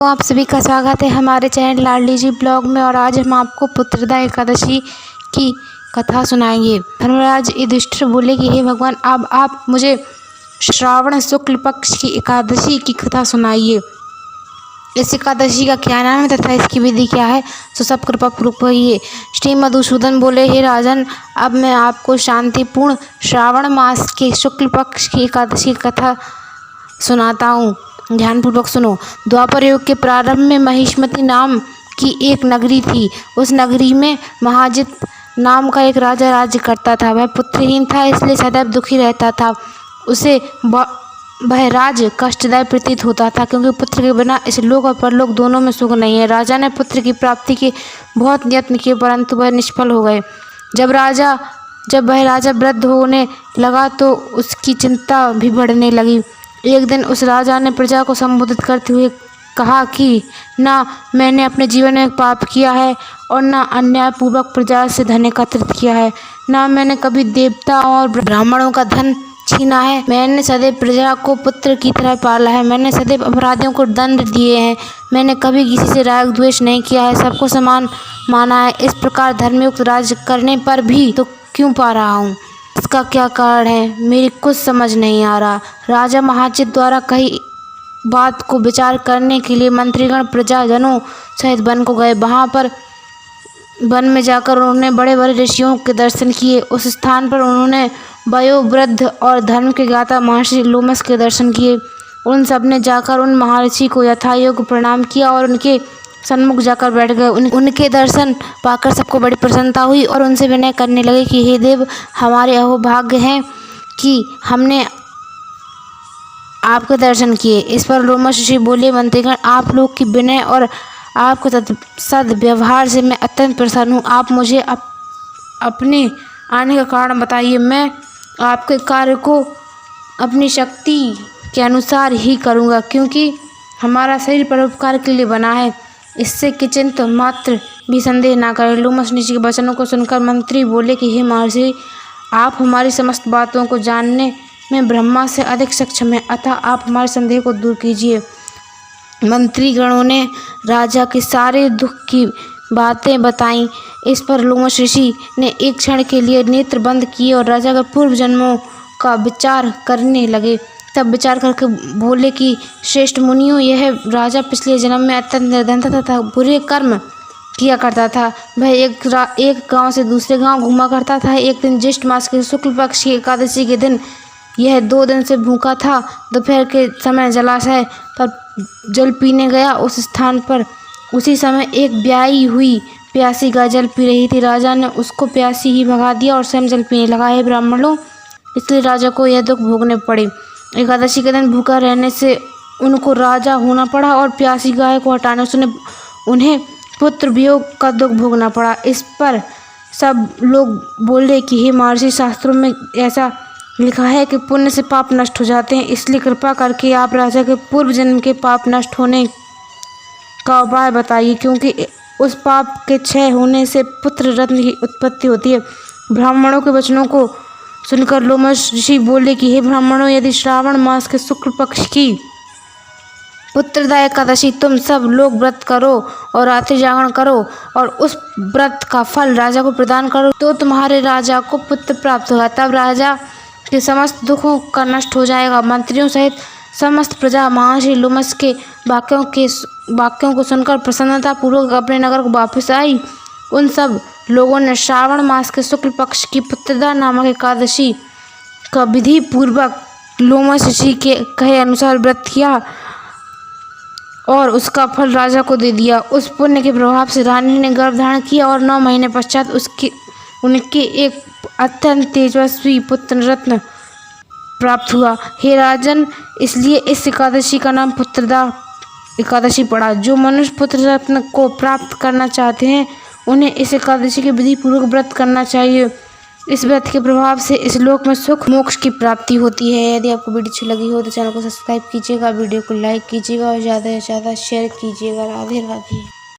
तो आप सभी का स्वागत है हमारे चैनल लाडली जी ब्लॉग में। और आज हम आपको पुत्रदा एकादशी की कथा सुनाएंगे। धर्मराज युधिष्ठिर बोले कि हे भगवान, अब आप मुझे श्रावण शुक्ल पक्ष की एकादशी की कथा सुनाइए। इस एकादशी का क्या नाम है तथा इसकी विधि क्या है, तो सब कृपा पूर्वक कहिए। श्री मधुसूदन बोले, हे राजन, अब मैं आपको शांतिपूर्ण श्रावण मास के शुक्ल पक्ष की एकादशी की कथा सुनाता हूँ। ध्यानपूर्वक सुनो। द्वापर युग के प्रारंभ में महिष्मति नाम की एक नगरी थी। उस नगरी में महाजित नाम का एक राजा राज्य करता था। वह पुत्रहीन था, इसलिए सदैव दुखी रहता था। उसे वह राज्य कष्टदायक प्रतीत होता था, क्योंकि पुत्र के बिना इस लोक और परलोक दोनों में सुख नहीं है। राजा ने पुत्र की प्राप्ति के बहुत यत्न किए, परंतु वह निष्फल हो गए। जब वह राजा वृद्ध होने लगा तो उसकी चिंता भी बढ़ने लगी। एक दिन उस राजा ने प्रजा को संबोधित करते हुए कहा कि ना मैंने अपने जीवन में पाप किया है और ना अन्यायपूर्वक प्रजा से धन एकत्रित किया है, ना मैंने कभी देवता और ब्राह्मणों का धन छीना है। मैंने सदैव प्रजा को पुत्र की तरह पाला है। मैंने सदैव अपराधियों को दंड दिए हैं। मैंने कभी किसी से राग द्वेष नहीं किया है, सबको समान माना है। इस प्रकार धर्मयुक्त राज्य करने पर भी तो क्यों पा रहा हूँ? इसका क्या कारण है, मेरी कुछ समझ नहीं आ रहा। राजा महाजित द्वारा कही बात को विचार करने के लिए मंत्रीगण प्रजाजनों सहित वन को गए। वहाँ पर वन में जाकर उन्होंने बड़े बड़े ऋषियों के दर्शन किए। उस स्थान पर उन्होंने वयोवृद्ध और धर्म के ज्ञाता महर्षि लोमस के दर्शन किए। उन सब ने जाकर उन महर्षि को यथायोग्य प्रणाम किया और उनके सन्मुख जाकर बैठ गए। उनके दर्शन पाकर सबको बड़ी प्रसन्नता हुई और उनसे विनय करने लगे कि हे देव, हमारे अहोभाग्य हैं कि हमने आपके दर्शन किए। इस पर लोमस ऋषि बोले, मंत्रीगण, आप लोग की विनय और आपके सद्व्यवहार से मैं अत्यंत प्रसन्न हूँ। आप मुझे अपने आने का कारण बताइए। मैं आपके कार्य को अपनी शक्ति के अनुसार ही करूँगा, क्योंकि हमारा शरीर परोपकार के लिए बना है। इससे किंचित मात्र भी संदेह ना करें। लोमस ऋषि के वचनों को सुनकर मंत्री बोले कि हे महर्षि, आप हमारी समस्त बातों को जानने में ब्रह्मा से अधिक सक्षम हैं, अतः आप हमारे संदेह को दूर कीजिए। मंत्रीगणों ने राजा के सारे दुख की बातें बताईं। इस पर लोमस ऋषि ने एक क्षण के लिए नेत्र बंद किए और राजा के पूर्व जन्मों का विचार करने लगे। तब विचार करके बोले कि श्रेष्ठ मुनियों, यह राजा पिछले जन्म में अत्यंत निर्धन तथा बुरे कर्म किया करता था। वह एक गांव से दूसरे गांव घूमा करता था। एक दिन ज्येष्ठ मास के शुक्ल पक्ष की एकादशी के दिन यह 2 दिन से भूखा था। दोपहर के समय जलाशय पर जल पीने गया। उस स्थान पर उसी समय एक ब्याई हुई प्यासी गाय जल पी रही थी। राजा ने उसको प्यासी ही भगा दिया और स्वयं जल पीने लगा। हे ब्राह्मणों, इसलिए राजा को यह दुख भोगने पड़े। एकादशी के दिन भूखा रहने से उनको राजा होना पड़ा और प्यासी गाय को हटाने से उन्हें पुत्र वियोग का दुख भोगना पड़ा। इस पर सब लोग बोले कि हे महर्षि, शास्त्रों में ऐसा लिखा है कि पुण्य से पाप नष्ट हो जाते हैं, इसलिए कृपा करके आप राजा के पूर्व जन्म के पाप नष्ट होने का उपाय बताइए, क्योंकि उस पाप के क्षय होने से पुत्र रत्न की उत्पत्ति होती है। ब्राह्मणों के वचनों को सुनकर लोमस ऋषि बोले कि हे ब्राह्मणों, यदि श्रावण मास के शुक्ल पक्ष की पुत्रदा एकादशी तुम सब लोग व्रत करो और रात्रि जागरण करो और उस व्रत का फल राजा को प्रदान करो, तो तुम्हारे राजा को पुत्र प्राप्त होगा। तब राजा के समस्त दुखों का नष्ट हो जाएगा। मंत्रियों सहित समस्त प्रजा महर्षि लोमस के वाक्यों को सुनकर प्रसन्नता पूर्वक अपने नगर को वापस आई। उन सब लोगों ने श्रावण मास के शुक्ल पक्ष की पुत्रदा नामक एकादशी का विधि पूर्वक लोमस ऋषि के कहे अनुसार व्रत किया और उसका फल राजा को दे दिया। उस पुण्य के प्रभाव से रानी ने गर्भ धारण किया और 9 महीने पश्चात उनके एक अत्यंत तेजस्वी पुत्र रत्न प्राप्त हुआ। हे राजन, इसलिए इस एकादशी का नाम पुत्रदा एकादशी पड़ा। जो मनुष्य पुत्र रत्न को प्राप्त करना चाहते हैं, उन्हें इस एकादशी के विधि पूर्वक व्रत करना चाहिए। इस व्रत के प्रभाव से इस लोक में सुख मोक्ष की प्राप्ति होती है। यदि आपको वीडियो अच्छी लगी हो तो चैनल को सब्सक्राइब कीजिएगा, वीडियो को लाइक कीजिएगा और ज़्यादा से ज़्यादा शेयर कीजिएगा। राधे राधे।